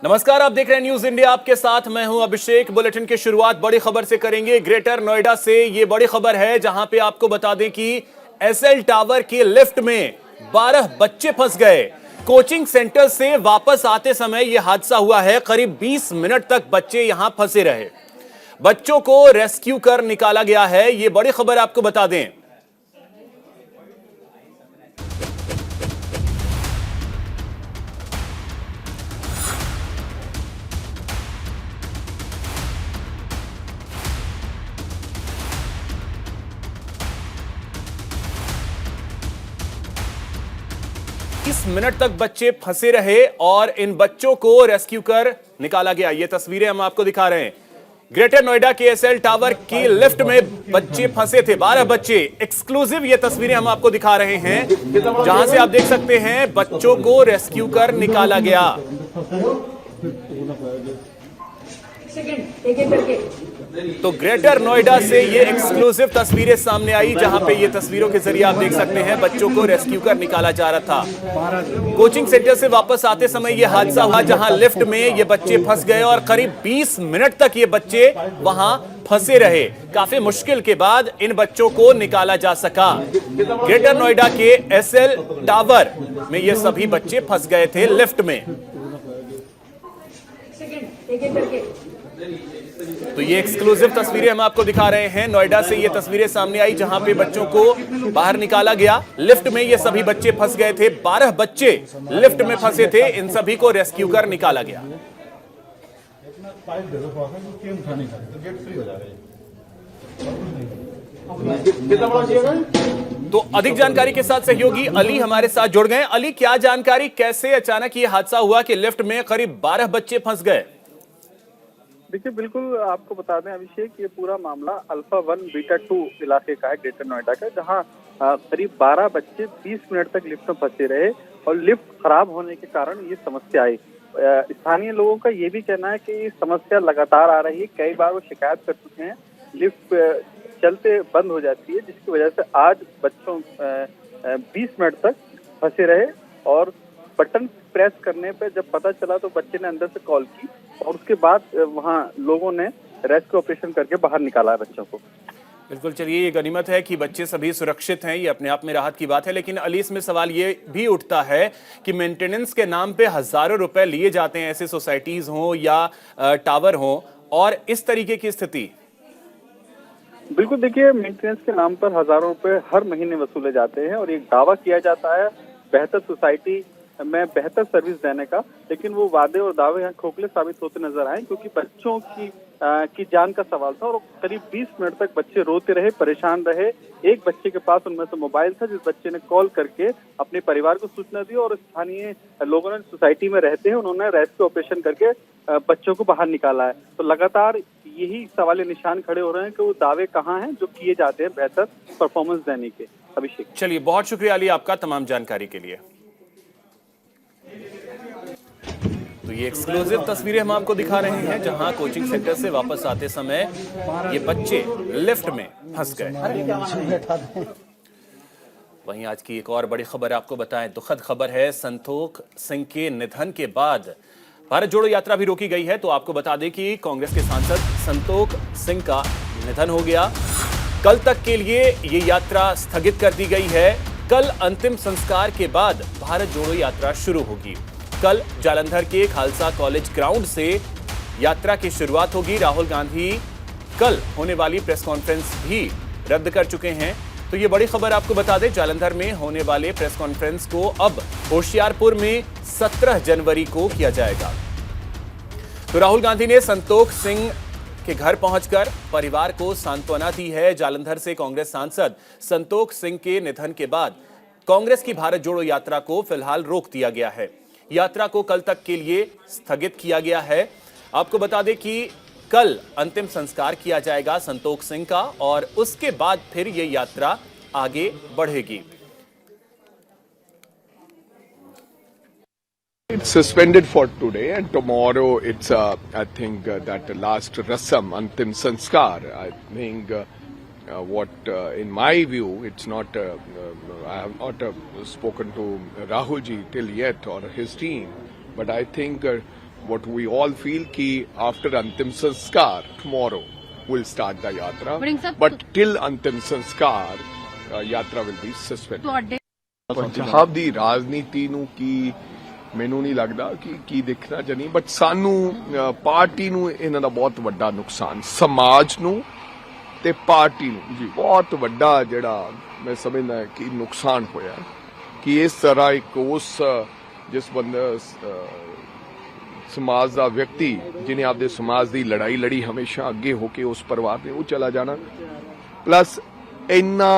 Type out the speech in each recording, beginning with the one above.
नमस्कार, आप देख रहे हैं न्यूज इंडिया। आपके साथ मैं हूं अभिषेक। बुलेटिन की शुरुआत बड़ी खबर से करेंगे। ग्रेटर नोएडा से ये बड़ी खबर है, जहां पे आपको बता दें कि एसएल टावर के लिफ्ट में 12 बच्चे फंस गए। कोचिंग सेंटर से वापस आते समय यह हादसा हुआ है। करीब 20 मिनट तक बच्चे यहां फंसे रहे। बच्चों को रेस्क्यू कर निकाला गया है। यह बड़ी खबर आपको बता दें। मिनट तक बच्चे फंसे रहे और इन बच्चों को रेस्क्यू कर निकाला गया। ये तस्वीरें हम आपको दिखा रहे हैं। ग्रेटर नोएडा के एसएल टावर की लिफ्ट में बच्चे फंसे थे, 12 बच्चे। एक्सक्लूसिव ये तस्वीरें हम आपको दिखा रहे हैं, जहां से आप देख सकते हैं बच्चों को रेस्क्यू कर निकाला गया। तो ग्रेटर नोएडा से ये एक्सक्लूसिव तस्वीरें सामने आई, जहां पे ये तस्वीरों के जरिए आप देख सकते हैं बच्चों को रेस्क्यू कर निकाला जा रहा था। कोचिंग सेंटर से वापस आते समय ये हादसा हुआ, जहां लिफ्ट में ये बच्चे फंस गए और करीब 20 मिनट तक ये बच्चे वहां फंसे रहे। काफी मुश्किल के बाद इन बच्चों को निकाला जा सका। ग्रेटर नोएडा के एसएल टावर में ये सभी बच्चे फंस गए थे लिफ्ट में। तो ये एक्सक्लूसिव तस्वीरें हम आपको दिखा रहे हैं। नोएडा से ये तस्वीरें सामने आई, जहां पे बच्चों को बाहर निकाला गया। लिफ्ट में ये सभी बच्चे फंस गए थे। 12 बच्चे लिफ्ट में फंसे थे। इन सभी को रेस्क्यू कर निकाला गया। तो अधिक जानकारी के साथ सहयोगी अली हमारे साथ जुड़ गए। अली, क्या जानकारी, कैसे अचानक ये हादसा हुआ कि लिफ्ट में करीब 12 बच्चे फंस गए? देखिए, बिल्कुल आपको बता दें अभिषेक, ये पूरा मामला अल्फा 1 बीटा 2 इलाके का है, ग्रेटर नोएडा का, जहां करीब 12 बच्चे 20 मिनट तक लिफ्ट में फंसे रहे और लिफ्ट खराब होने के कारण ये समस्या आई। स्थानीय लोगों का ये भी कहना है कि ये समस्या लगातार आ रही है। कई बार वो शिकायत कर चुके हैं, लिफ्ट चलते बंद हो जाती है, जिसकी वजह से आज बच्चों 20 मिनट तक फंसे रहे और बटन प्रेस करने पे जब पता चला तो बच्चे ने अंदर से कॉल की और उसके बाद वहां लोगों ने रेस्क्यू ऑपरेशन करके बाहर निकाला है बच्चों को। बिल्कुल, चलिए, ये गनीमत है कि बच्चे सभी सुरक्षित हैं, ये अपने आप में राहत की बात है। लेकिन अली, इसमें सवाल ये भी उठता है कि मेंटेनेंस के नाम पे हजारों रुपए लिए जाते हैं, ऐसे सोसाइटीज हों या टावर हों, और इस तरीके की स्थिति। बिल्कुल, देखिए, मेंटेनेंस के नाम पर हजारों रुपए हर महीने वसूले जाते हैं और एक दावा किया जाता है बेहतर सोसाइटी में बेहतर सर्विस देने का, लेकिन वो वादे और दावे यहाँ खोखले साबित होते नजर आए, क्योंकि बच्चों की जान का सवाल था और करीब 20 मिनट तक बच्चे रोते रहे, परेशान रहे। एक बच्चे के पास उनमें से मोबाइल था, जिस बच्चे ने कॉल करके अपने परिवार को सूचना दी और स्थानीय लोगों ने, सोसाइटी में रहते हैं, उन्होंने रेस्क्यू ऑपरेशन करके बच्चों को बाहर निकाला है। तो लगातार यही सवाल निशान खड़े हो रहे हैं कि वो दावे कहाँ हैं जो किए जाते हैं बेहतर परफॉर्मेंस देने के। अभिषेक, चलिए, बहुत शुक्रिया अली आपका तमाम जानकारी के लिए। तो ये एक्सक्लूसिव तस्वीरें हम आपको दिखा रहे हैं, जहां कोचिंग सेंटर से वापस आते समय ये बच्चे लिफ्ट में फंस गए। वहीं आज की एक और बड़ी खबर आपको बताएं, दुखद खबर है। संतोख सिंह के निधन के बाद भारत जोड़ो यात्रा भी रोकी गई है। तो आपको बता दें कि कांग्रेस के सांसद संतोख सिंह का निधन हो गया। कल तक के लिए ये यात्रा स्थगित कर दी गई है। कल अंतिम संस्कार के बाद भारत जोड़ो यात्रा शुरू होगी। कल जालंधर के खालसा कॉलेज ग्राउंड से यात्रा की शुरुआत होगी। राहुल गांधी कल होने वाली प्रेस कॉन्फ्रेंस भी रद्द कर चुके हैं। तो ये बड़ी खबर आपको बता दें, जालंधर में होने वाले प्रेस कॉन्फ्रेंस को अब होशियारपुर में 17 जनवरी को किया जाएगा। तो राहुल गांधी ने संतोख सिंह के घर पहुंचकर परिवार को सांत्वना दी है। जालंधर से कांग्रेस सांसद संतोख सिंह के निधन के बाद कांग्रेस की भारत जोड़ो यात्रा को फिलहाल रोक दिया गया है। यात्रा को कल तक के लिए स्थगित किया गया है। आपको बता दें कि कल अंतिम संस्कार किया जाएगा संतोख सिंह का और उसके बाद फिर यह यात्रा आगे बढ़ेगी। It's suspended for today and tomorrow it's I think that last rasam antim sanskar. I think what in my view it's not I have not spoken to Rahul ji till yet or his team, but I think what we all feel ki after Antim Sanskar tomorrow we'll start the yatra, but till Antim Sanskar yatra will be suspended. Punjab ਦੀ ਰਾਜਨੀਤੀ ਨੂੰ ਕੀ ਮੈਨੂੰ ਨਹੀਂ ਲੱਗਦਾ ਕਿ ਕੀ ਦੇਖਣਾ ਚਾਹੀਦਾ, but ਸਾਨੂੰ party ਨੂੰ ਇਹਨਾਂ ਦਾ ਬਹੁਤ ਵੱਡਾ ਨੁਕਸਾਨ, ਸਮਾਜ ਨੂੰ ਤੇ ਪਾਰਟੀ ਨੂੰ ਬਹੁਤ ਵੱਡਾ ਜਿਹੜਾ ਮੈਂ ਸਮਝਦਾ ਕਿ ਨੁਕਸਾਨ ਹੋਇਆ ਕਿ ਇਸ ਤਰ੍ਹਾਂ ਇੱਕ ਉਸ ਜਿਸ ਬੰਦੇ ਸਮਾਜ ਦਾ ਵਿਅਕਤੀ ਜਿਹਨੇ ਆਪਦੇ ਸਮਾਜ ਦੀ ਲੜਾਈ ਲੜੀ ਹਮੇਸ਼ਾ ਅੱਗੇ ਹੋ ਕੇ ਉਸ ਪਰਿਵਾਰ ਨੇ ਉਹ ਚਲਾ ਜਾਣਾ, ਪਲੱਸ ਇੰਨਾ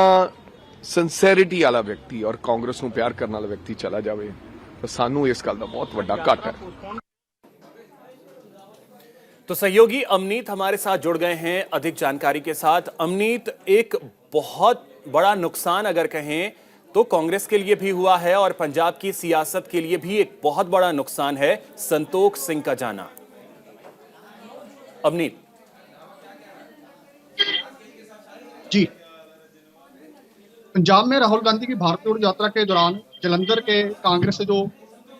ਸਿੰਸੈਰਿਟੀ ਵਾਲਾ ਵਿਅਕਤੀ ਔਰ ਕਾਂਗਰਸ ਨੂੰ ਪਿਆਰ ਕਰਨ ਵਾਲਾ ਵਿਅਕਤੀ ਚਲਾ ਜਾਵੇ तो सानू इस गल का बहुत बड़ा घाट है। तो सहयोगी अमनीत हमारे साथ जुड़ गए हैं अधिक जानकारी के साथ। अमनीत, एक बहुत बड़ा नुकसान अगर कहें तो कांग्रेस के लिए भी हुआ है और पंजाब की सियासत के लिए भी एक बहुत बड़ा नुकसान है संतोख सिंह का जाना। अमनीत जी, पंजाब में राहुल गांधी की भारत जोड़ो यात्रा के दौरान जलंधर के कांग्रेस से जो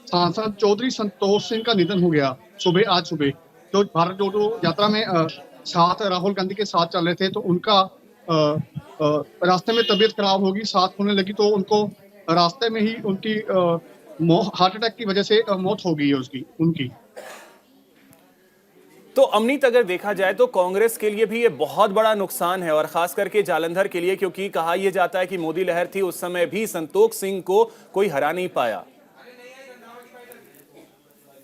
सांसद चौधरी संतोष सिंह का निधन हो गया आज सुबह, जो भारत जोड़ो यात्रा में साथ राहुल गांधी के साथ चल रहे थे, तो उनका रास्ते में तबीयत खराब होगी, साथ होने लगी, तो उनको रास्ते में ही उनकी हार्ट अटैक की वजह से मौत हो गई है उनकी। तो अमनीत, अगर देखा जाए तो कांग्रेस के लिए भी ये बहुत बड़ा नुकसान है और खास करके जालंधर के लिए, क्योंकि कहा यह जाता है कि मोदी लहर थी उस समय भी संतोख सिंह को कोई हरा नहीं पाया।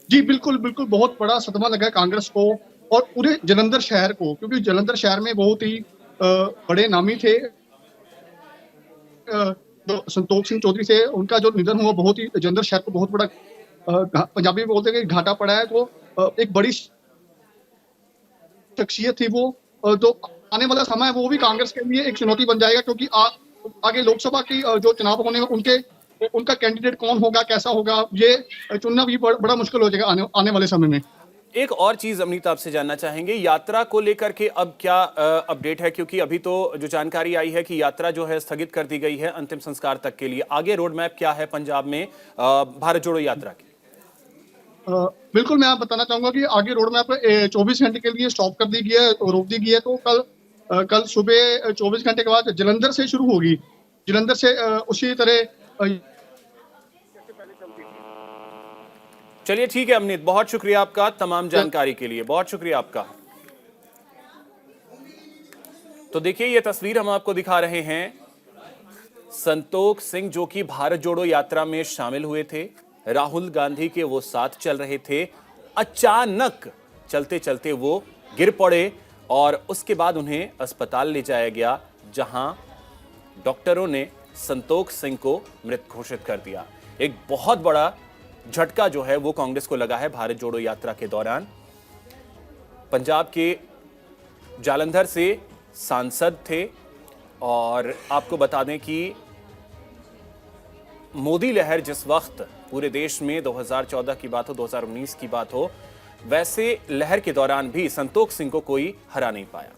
जी बिल्कुल बिल्कुल, बहुत बड़ा सदमा लगा कांग्रेस को और पूरे जलंधर शहर को, क्योंकि जलंधर शहर में बहुत ही बड़े नामी थे जो संतोख सिंह चौधरी से उनका जो निधन हुआ, बहुत ही जलंधर शहर को बहुत बड़ा पंजाबी में बोलते हैं कि घाटा पड़ा है। तो एक बड़ी शख्सियत थी वो, जो आने वाला समय है वो भी कांग्रेस के लिए एक चुनौती बन जाएगा, क्योंकि आगे लोकसभा की जो चुनाव होने में उनका कैंडिडेट कौन होगा, कैसा होगा, ये चुनना भी बड़ा मुश्किल हो जाएगा आने वाले समय में। एक और चीज अमनीत आपसे जानना चाहेंगे, यात्रा को लेकर के अब क्या अपडेट है, क्योंकि अभी तो जो जानकारी आई है कि यात्रा जो है स्थगित कर दी गई है अंतिम संस्कार तक के लिए। आगे रोड मैप क्या है पंजाब में भारत जोड़ो यात्रा की? बिल्कुल, मैं आप बताना चाहूंगा कि आगे रोड मैप 24 घंटे के लिए स्टॉप कर दी गई है, रोक दी गई है। तो कल सुबह 24 घंटे के बाद जलंधर से शुरू होगी, जलंधर से उसी तरह। चलिए ठीक है अमनीत, बहुत शुक्रिया आपका तमाम जानकारी के लिए, बहुत शुक्रिया आपका। तो देखिए ये तस्वीर हम आपको दिखा रहे हैं संतोख सिंह जो कि भारत जोड़ो यात्रा में शामिल हुए थे, राहुल गांधी के वो साथ चल रहे थे। अचानक चलते चलते वो गिर पड़े और उसके बाद उन्हें अस्पताल ले जाया गया, जहां डॉक्टरों ने संतोख सिंह को मृत घोषित कर दिया। एक बहुत बड़ा झटका जो है वो कांग्रेस को लगा है भारत जोड़ो यात्रा के दौरान। पंजाब के जालंधर से सांसद थे और आपको बता दें कि मोदी लहर जिस वक्त पूरे देश में 2014 की बात हो, 2019 की बात हो, वैसे लहर के दौरान भी संतोख सिंह को कोई हरा नहीं पाया।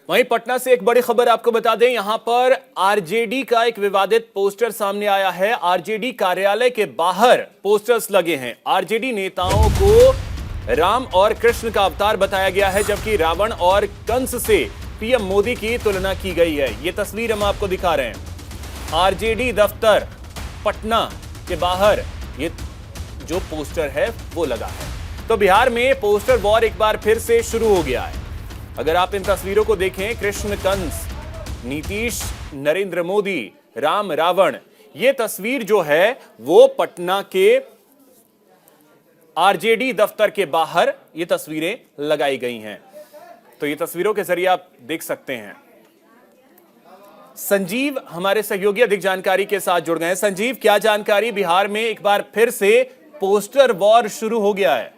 वहीं पटना से एक बड़ी खबर आपको बता दें, यहां पर आरजेडी का एक विवादित पोस्टर सामने आया है। आरजेडी कार्यालय के बाहर पोस्टर्स लगे हैं। आरजेडी नेताओं को राम और कृष्ण का अवतार बताया गया है, जबकि रावण और कंस से पीएम मोदी की तुलना की गई है। यह तस्वीर हम आपको दिखा रहे हैं। आरजेडी दफ्तर पटना के बाहर ये जो पोस्टर है वो लगा है। तो बिहार में पोस्टर वॉर एक बार फिर से शुरू हो गया है। अगर आप इन तस्वीरों को देखें, कृष्ण कंस, नीतीश नरेंद्र मोदी, राम रावण, ये तस्वीर जो है वो पटना के आरजेडी दफ्तर के बाहर ये तस्वीरें लगाई गई हैं। तो ये तस्वीरों के जरिए आप देख सकते हैं। संजीव हमारे सहयोगी अधिक जानकारी के साथ जुड़ गए हैं। संजीव, क्या जानकारी, बिहार में एक बार फिर से पोस्टर वॉर शुरू हो गया है?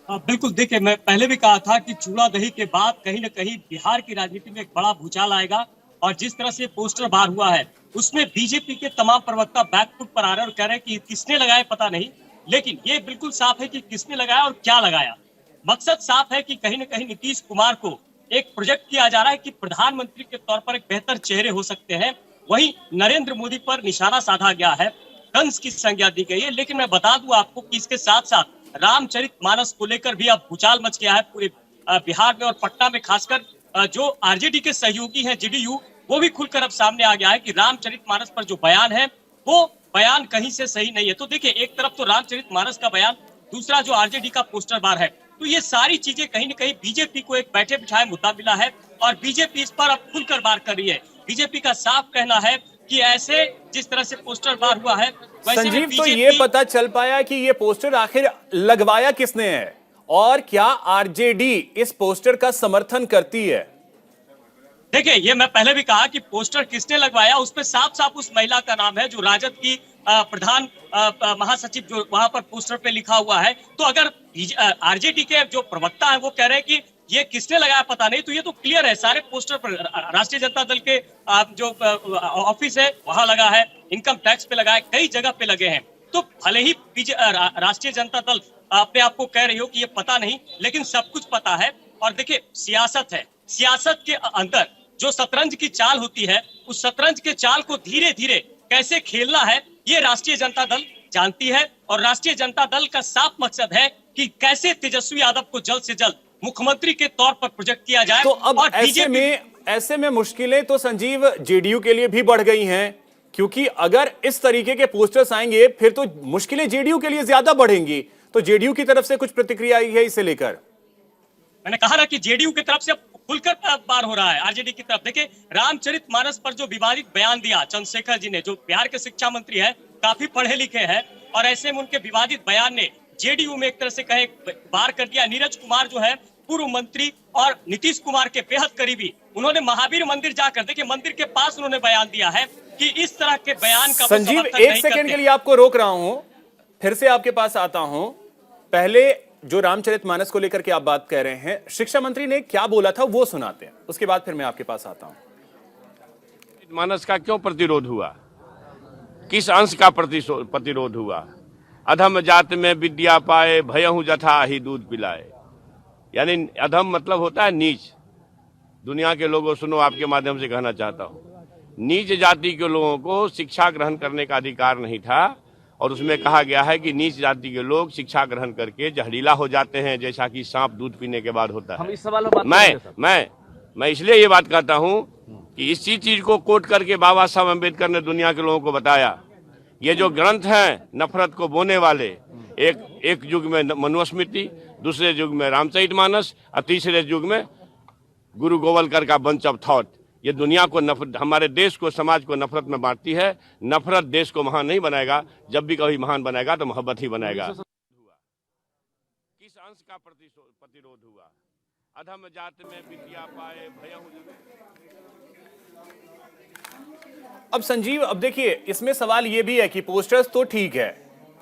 बिल्कुल, देखिए मैं पहले भी कहा था कि चूड़ा दही के बाद कहीं ना कहीं बिहार की राजनीति में एक बड़ा भूचाल आएगा। और जिस तरह से पोस्टर बाहर हुआ है उसमें बीजेपी के तमाम प्रवक्ता बैकफुट पर आ रहे हैं और कह रहे हैं कि किसने लगाए पता नहीं, लेकिन ये बिल्कुल साफ है कि किसने लगाया और क्या लगाया। मकसद साफ है कि कहीं न कहीं नीतीश कुमार को एक प्रोजेक्ट किया जा रहा है कि प्रधानमंत्री के तौर पर एक बेहतर चेहरे हो सकते हैं। वहीं नरेंद्र मोदी पर निशाना साधा गया है, कंस की संज्ञा दी गई है। लेकिन मैं बता दूं आपको कि इसके साथ साथ रामचरितमानस को लेकर भी अब भूचाल मच गया है पूरे बिहार में और पटना में। खासकर जो आरजेडी के सहयोगी हैं जेडीयू, वो भी खुलकर अब सामने आ गया है कि रामचरितमानस पर जो बयान है वो बयान कहीं से सही नहीं है। तो देखिए, एक तरफ तो रामचरितमानस का बयान, दूसरा जो आरजेडी का पोस्टर बार है, तो ये सारी चीजें कहीं न कहीं बीजेपी को एक बैठे बिठाए मुद्दा मिला है और बीजेपी इस पर अब खुलकर वार कर रही है। बीजेपी का साफ कहना है कि ऐसे जिस तरह से पोस्टर बार हुआ है वैसे संजीव, तो ये पता चल पाया कि ये पोस्टर आखिर लगवाया किसने है और क्या आरजेडी इस पोस्टर का समर्थन करती है? देखिए, ये मैं पहले भी कहा कि पोस्टर किसने लगवाया, उस पर साफ साफ उस महिला का नाम है जो राजद की प्रधान महासचिव जो वहां पर पोस्टर पे लिखा हुआ है। तो अगर आरजेडी के जो प्रवक्ता है वो कह रहे हैं कि ये किसने लगाया पता नहीं, तो ये तो क्लियर है। सारे पोस्टर पर राष्ट्रीय जनता दल के जो ऑफिस है वहां लगा है, इनकम टैक्स पे लगा है, कई जगह पे लगे हैं। तो भले ही राष्ट्रीय जनता दल अपने आप को कह रही हो कि ये पता नहीं, लेकिन सब कुछ पता है। और देखिए, सियासत है, सियासत के अंदर जो शतरंज की चाल होती है, उस शतरंज के चाल को धीरे धीरे कैसे खेलना है ये राष्ट्रीय जनता दल जानती है। और राष्ट्रीय जनता दल का साफ मकसद है कि कैसे तेजस्वी यादव को जल्द से जल्द मुख्यमंत्री के तौर पर प्रोजेक्ट किया जाए। तो अब ऐसे में मुश्किलें तो संजीव जेडीयू के लिए भी बढ़ गई हैं, क्योंकि अगर इस तरीके के पोस्टर्स आएंगे फिर तो मुश्किलें जेडीयू के लिए ज्यादा बढ़ेंगी। तो जेडीयू की तरफ से कुछ प्रतिक्रिया आई है इसे लेकर? मैंने कहा ना कि जेडीयू की तरफ से खुलकर बार हो रहा है आरजेडी की तरफ। देखिए, रामचरितमानस पर जो विवादित बयान दिया चंद्रशेखर जी ने, जो बिहार के शिक्षा मंत्री है, काफी पढ़े लिखे हैं, और ऐसे में उनके विवादित बयान ने जेडीयू में एक तरह से कहे बार कर दिया। नीरज कुमार जो है पूर्व मंत्री और नीतीश कुमार के बेहद करीबी, उन्होंने महावीर मंदिर जाकर, देखिए मंदिर के पास उन्होंने बयान दिया है कि इस तरह के बयान का संजीव, एक सेकंड के लिए आपको रोक रहा हूं, फिर से आपके पास आता हूं। पहले जो रामचरितमानस को लेकर के आप बात कह रहे हैं, शिक्षा मंत्री ने क्या बोला था वो सुनाते हैं, उसके बाद फिर मैं आपके पास आता हूं। मानस का क्यों प्रतिरोध हुआ, किस अंश का प्रतिरोध हुआ? अधम जात में विद्या पाए, भयहु जथा ही दूध पिलाए। यानी अधम मतलब होता है नीच। दुनिया के लोगों, सुनो, आपके माध्यम से कहना चाहता हूं, नीच जाति के लोगों को शिक्षा ग्रहण करने का अधिकार नहीं था, और उसमें कहा गया है कि नीच जाति के लोग शिक्षा ग्रहण करके जहरीला हो जाते हैं, जैसा कि सांप दूध पीने के बाद होता है। हम इस सवाल में मैं इसलिए ये बात कहता हूं कि इसी चीज को कोट करके बाबा साहब अम्बेडकर ने दुनिया के लोगों को बताया। ये जो ग्रंथ हैं नफरत को बोने वाले, एक युग में मनुस्मृति, दूसरे युग में रामचरितमानस, और तीसरे युग में गुरु गोवलकर का बंच ऑफ थॉट, ये दुनिया को नफरत, हमारे देश को, समाज को नफरत में बांटती है। नफरत देश को महान नहीं बनाएगा, जब भी कभी महान बनाएगा तो मोहब्बत ही बनाएगा। किस अंश का प्रतिरोध हुआ? अधम जात में विद्या पाए, भयहु। अब संजीव, अब देखिए, इसमें सवाल ये भी है कि पोस्टर्स तो ठीक है,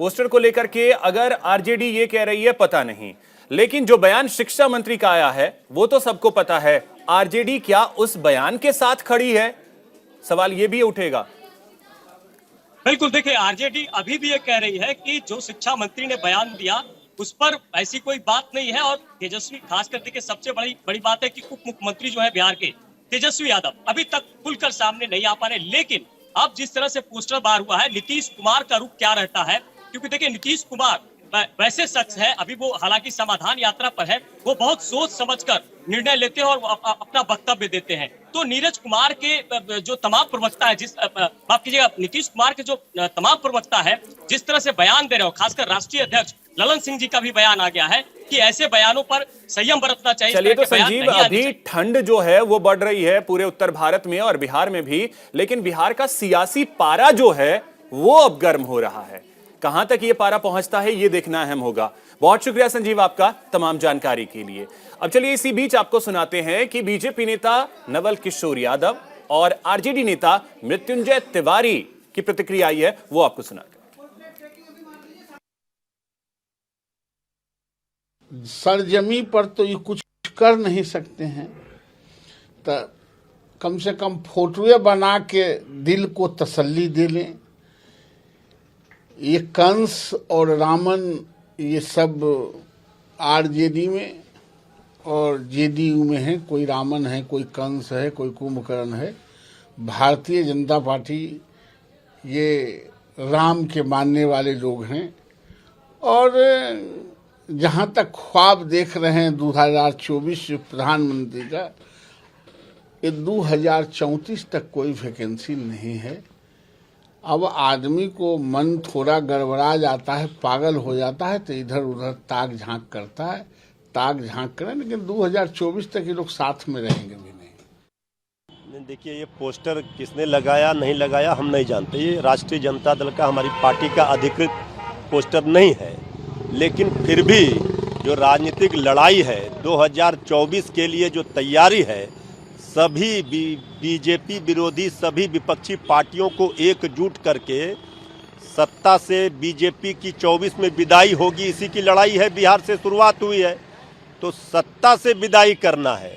पोस्टर को लेकर के अगर आरजेडी ये कह रही है पता नहीं, लेकिन जो बयान शिक्षा मंत्री का आया है वो तो सबको पता है। आरजेडी क्या उस बयान के साथ खड़ी है? सवाल ये भी उठेगा। बिल्कुल, देखिए, आरजेडी अभी भी ये कह रही है कि जो शिक्षा मंत्री ने बयान दिया उस पर ऐसी कोई बात नहीं है। और तेजस्वी, खास करके के सबसे बड़ी बात है कि उप मुख्यमंत्री जो है बिहार के, तेजस्वी यादव, अभी तक खुलकर सामने नहीं आ पा रहे। लेकिन अब जिस तरह से पोस्टर बार हुआ है, नीतीश कुमार का रुख क्या रहता है, क्योंकि देखिए नीतीश कुमार वैसे शख्स है, अभी वो हालांकि समाधान यात्रा पर है, वो बहुत सोच समझकर निर्णय लेते हैं और अपना वक्तव्य देते हैं। तो नीरज कुमार के जो तमाम प्रवक्ता है, माफ कीजिएगा, नीतीश कुमार के जो तमाम प्रवक्ता है, जिस तरह से बयान दे रहे हो, खासकर राष्ट्रीय अध्यक्ष ललन सिंह जी का भी बयान आ गया है कि ऐसे बयानों पर संयम बरतना चाहिए। चलिए, तो संजीव, अभी ठंड जो है वो बढ़ रही है पूरे उत्तर भारत में और बिहार में भी, लेकिन बिहार का सियासी पारा जो है वो अब गर्म हो रहा है। कहां तक ये पारा पहुंचता है ये देखना अहम होगा। बहुत शुक्रिया संजीव आपका तमाम जानकारी के लिए। अब चलिए इसी बीच आपको सुनाते हैं कि बीजेपी नेता नवल किशोर यादव और आरजेडी नेता मृत्युंजय तिवारी की प्रतिक्रिया आई है, वो आपको सुनाते हैं। सरजमी पर तो ये कुछ कर नहीं सकते हैं, तो कम से कम फोटोए बना के दिल को तसल्ली दे लें। ये कंस और रामन ये सब आरजेडी में और जेडीयू में है। कोई रामन है, कोई कंस है, कोई कुंभकर्ण है। भारतीय जनता पार्टी ये राम के मानने वाले लोग हैं और जहां तक ख्वाब देख रहे हैं 2024 प्रधानमंत्री का, ये 2034 तक कोई वैकेंसी नहीं है। अब आदमी को मन थोड़ा गड़बड़ा जाता है, पागल हो जाता है तो इधर उधर ताक झांक करता है। ताक झांक करें, लेकिन 2024 तक ये लोग साथ में रहेंगे भी नहीं। देखिए, ये पोस्टर किसने लगाया नहीं लगाया हम नहीं जानते। ये राष्ट्रीय जनता दल का, हमारी पार्टी का अधिकृत पोस्टर नहीं है, लेकिन फिर भी जो राजनीतिक लड़ाई है 2024 के लिए जो तैयारी है, सभी बीजेपी विरोधी सभी विपक्षी पार्टियों को एकजुट करके सत्ता से बीजेपी की 24 में विदाई होगी, इसी की लड़ाई है। बिहार से शुरुआत हुई है तो सत्ता से विदाई करना है।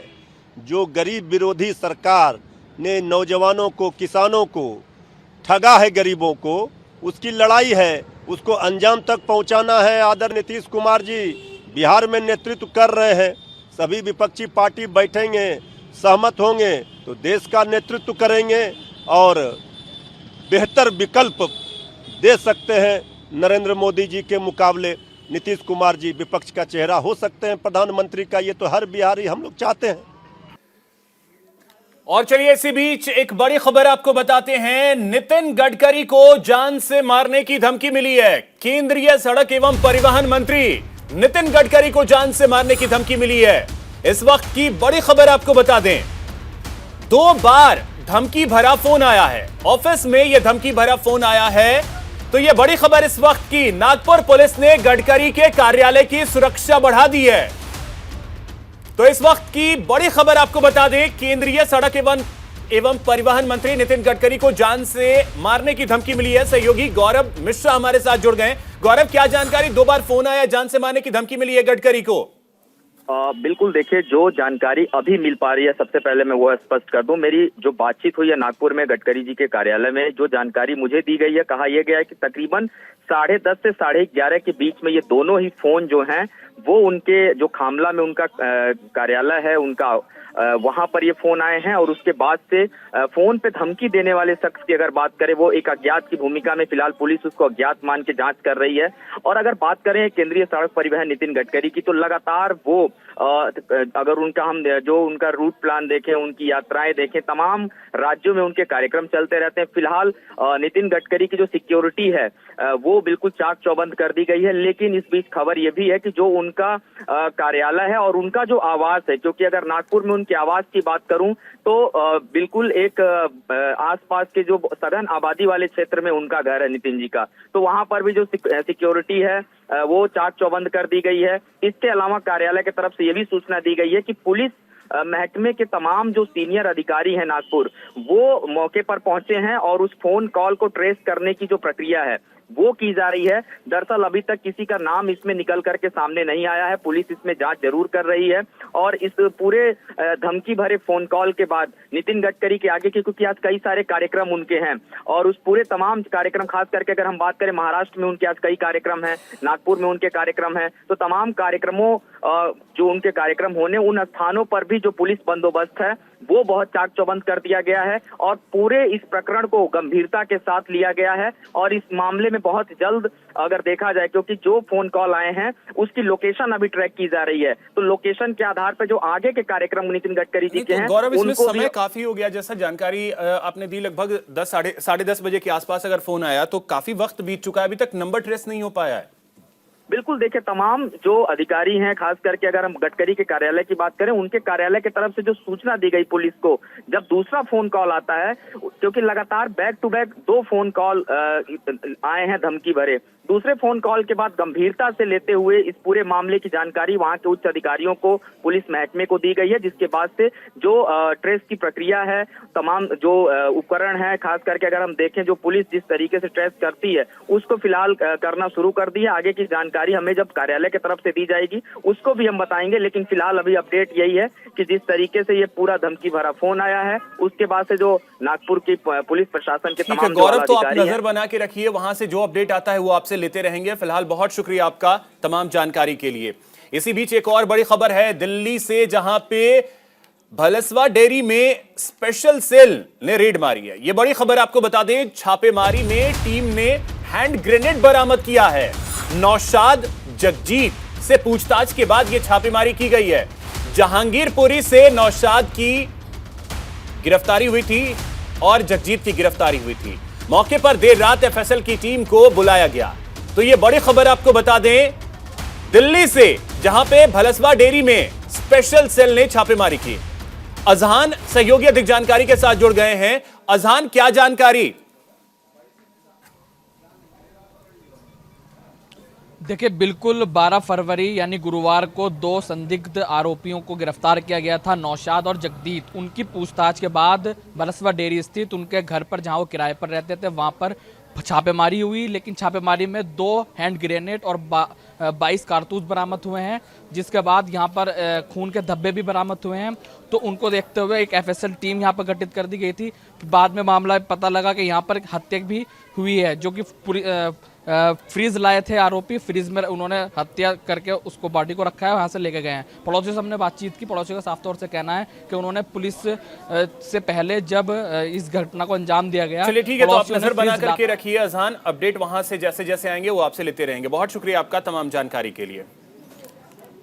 जो गरीब विरोधी सरकार ने नौजवानों को, किसानों को ठगा है, गरीबों को, उसकी लड़ाई है, उसको अंजाम तक पहुंचाना है। आदरणीय नीतीश कुमार जी बिहार में नेतृत्व कर रहे हैं। सभी विपक्षी पार्टी बैठेंगे, सहमत होंगे तो देश का नेतृत्व करेंगे और बेहतर विकल्प दे सकते हैं। नरेंद्र मोदी जी के मुकाबले नीतीश कुमार जी विपक्ष का चेहरा हो सकते हैं प्रधानमंत्री का। ये तो हर बिहारी हम लोग चाहते हैं। और चलिए इसी बीच एक बड़ी खबर आपको बताते हैं। नितिन गडकरी को जान से मारने की धमकी मिली है। केंद्रीय सड़क एवं परिवहन मंत्री नितिन गडकरी को जान से मारने की धमकी मिली है। इस वक्त की बड़ी खबर आपको बता दें, 2 बार धमकी भरा फोन आया है। ऑफिस में यह धमकी भरा फोन आया है। तो यह बड़ी खबर इस वक्त की, नागपुर पुलिस ने गडकरी के कार्यालय की सुरक्षा बढ़ा दी है। तो इस वक्त की बड़ी खबर आपको बता दें, केंद्रीय सड़क एवं परिवहन मंत्री नितिन गडकरी को जान से मारने की धमकी मिली है। सहयोगी गौरव मिश्रा हमारे साथ जुड़ गए। गौरव, क्या जानकारी? 2 बार फोन आया, जान से मारने की धमकी मिली है गडकरी को। बिल्कुल, देखिए, जो जानकारी अभी मिल पा रही है, सबसे पहले मैं वो स्पष्ट कर दूं। मेरी जो बातचीत हुई है नागपुर में गडकरी जी के कार्यालय में, जो जानकारी मुझे दी गई है, कहा यह गया है कि तकरीबन 10:30 से 11:30 के बीच में ये दोनों ही फोन जो हैं वो उनके जो खामला में उनका कार्यालय है, उनका वहां पर ये फोन आए हैं। और उसके बाद से फोन पे धमकी देने वाले शख्स की अगर बात करें, वो एक अज्ञात की भूमिका में, फिलहाल पुलिस उसको अज्ञात मान के जांच कर रही है। और अगर बात करें केंद्रीय सड़क परिवहन नितिन गडकरी की, तो लगातार वो अगर उनका हम जो उनका रूट प्लान देखें, उनकी यात्राएं देखें, तमाम राज्यों में उनके कार्यक्रम चलते रहते हैं। फिलहाल नितिन गडकरी की जो सिक्योरिटी है वो बिल्कुल चाक चौबंद कर दी गई है। लेकिन इस बीच खबर ये भी है कि जो उनका कार्यालय है और उनका जो आवास है, क्योंकि अगर नागपुर में उनके आवास की बात करूं तो बिल्कुल एक आसपास के जो सघन आबादी वाले क्षेत्र में उनका घर है नितिन जी का, तो वहां पर भी जो सिक्योरिटी है वो चाक चौबंद कर दी गई है। इसके अलावा कार्यालय की तरफ से ये भी सूचना दी गई है कि पुलिस महकमे के तमाम जो सीनियर अधिकारी हैं नागपुर, वो मौके पर पहुंचे हैं और उस फोन कॉल को ट्रेस करने की जो प्रक्रिया है वो की जा रही है। दरअसल अभी तक किसी का नाम इसमें निकल करके सामने नहीं आया है। पुलिस इसमें जांच जरूर कर रही है। और इस पूरे धमकी भरे फोन कॉल के बाद नितिन गडकरी के आगे, क्योंकि आज कई सारे कार्यक्रम उनके हैं और उस पूरे तमाम कार्यक्रम, खास करके अगर हम बात करें महाराष्ट्र में उनके आज कई कार्यक्रम हैं, नागपुर में उनके कार्यक्रम हैं, तो तमाम कार्यक्रमों जो उनके कार्यक्रम होने, उन स्थानों पर भी जो पुलिस बंदोबस्त है वो बहुत चाक चौबंद कर दिया गया है और पूरे इस प्रकरण को गंभीरता के साथ लिया गया है। और इस मामले में बहुत जल्द अगर देखा जाए, क्योंकि जो फोन कॉल आए हैं उसकी लोकेशन अभी ट्रैक की जा रही है, तो लोकेशन के आधार पर जो आगे के कार्यक्रम नितिन गडकरी जी के हैं, गौरव, इसमें समय काफी हो गया। जैसा जानकारी आपने दी, लगभग 10 बजे के आसपास अगर फोन आया तो काफी वक्त बीत चुका है, अभी तक नंबर ट्रेस नहीं हो पाया है। बिल्कुल, देखिए, तमाम जो अधिकारी हैं, खास करके अगर हम गडकरी के कार्यालय की बात करें, उनके कार्यालय की तरफ से जो सूचना दी गई पुलिस को, जब दूसरा फोन कॉल आता है, क्योंकि लगातार back to back 2 phone call आए हैं धमकी भरे, दूसरे फोन कॉल के बाद गंभीरता से लेते हुए इस पूरे मामले की जानकारी वहां के उच्च अधिकारियों को, पुलिस महकमे को दी गई है, जिसके बाद से जो ट्रेस की प्रक्रिया है, तमाम जो उपकरण है, खास करके अगर हम देखें जो पुलिस जिस तरीके से ट्रेस करती है उसको फिलहाल करना शुरू कर दी है। आगे की जानकारी हमें जब कार्यालय की तरफ से दी जाएगी उसको भी हम बताएंगे, लेकिन फिलहाल अभी अपडेट यही है कि जिस तरीके से ये पूरा धमकी भरा फोन आया है उसके बाद से जो नागपुर की पुलिस प्रशासन के तमाम गौरव, तो आप नजर बना के रखिए, वहां से जो अपडेट आता है वो आपसे लेते रहेंगे। फिलहाल बहुत शुक्रिया आपका तमाम जानकारी के लिए। इसी बीच एक और बड़ी खबर है दिल्ली से, जहां पे भलसवा डेयरी में स्पेशल सेल ने रेड मारी है। यह बड़ी खबर आपको बता दें, छापेमारी में टीम ने हैंड ग्रेनेड बरामद किया है। नौशाद जगजीत से पूछताछ के बाद यह छापेमारी की गई है। जहांगीरपुरी से नौशाद की गिरफ्तारी हुई थी और जगजीत की गिरफ्तारी हुई थी। मौके पर देर रात एफएसएल की टीम को बुलाया गया। तो यह बड़ी खबर आपको बता दें दिल्ली से, जहां पे भलसवा डेयरी में स्पेशल सेल ने छापेमारी की। अजहान सहयोगी अधिक जानकारी के साथ जुड़ गए हैं। अजहान, क्या जानकारी? देखिए, बिल्कुल 12 फरवरी यानी गुरुवार को 2 संदिग्ध आरोपियों को गिरफ्तार किया गया था, नौशाद और जगदीत। उनकी पूछताछ के बाद भलसवा डेयरी स्थित उनके घर पर, जहां वो किराए पर रहते थे, वहां पर छापेमारी हुई। लेकिन छापेमारी में 2 हैंड ग्रेनेड और 22 कारतूस बरामद हुए हैं, जिसके बाद यहां पर खून के धब्बे भी बरामद हुए हैं। तो उनको देखते हुए एक एफएसएल टीम यहां पर गठित कर दी गई थी। बाद में मामला पता लगा कि यहां पर हत्या भी हुई है, जो कि पूरी फ्रीज लाए थे आरोपी। फ्रीज में उन्होंने हत्या करके उसको बॉडी को रखा है, वहां से लेके गए हैं। पड़ोसी से हमने बातचीत की, पड़ोसी का साफ तौर से कहना है कि उन्होंने पुलिस से पहले जब इस घटना को अंजाम दिया गया। चलिए ठीक है, तो आप नजर बना करके रखिए अजहान, अपडेट वहां से जैसे जैसे आएंगे वो आपसे लेते रहेंगे। बहुत शुक्रिया आपका तमाम जानकारी के लिए।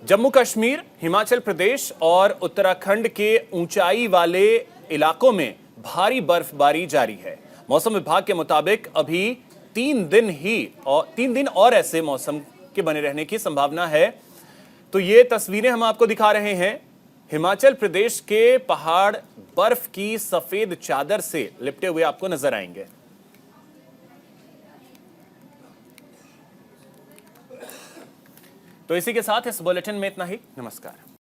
जम्मू कश्मीर, हिमाचल प्रदेश और उत्तराखंड के ऊंचाई वाले इलाकों में भारी बर्फबारी जारी है। मौसम विभाग के मुताबिक अभी 3 दिन और ऐसे मौसम के बने रहने की संभावना है। तो ये तस्वीरें हम आपको दिखा रहे हैं। हिमाचल प्रदेश के पहाड़ बर्फ की सफेद चादर से लिपटे हुए आपको नजर आएंगे। तो इसी के साथ इस बुलेटिन में इतना ही। नमस्कार।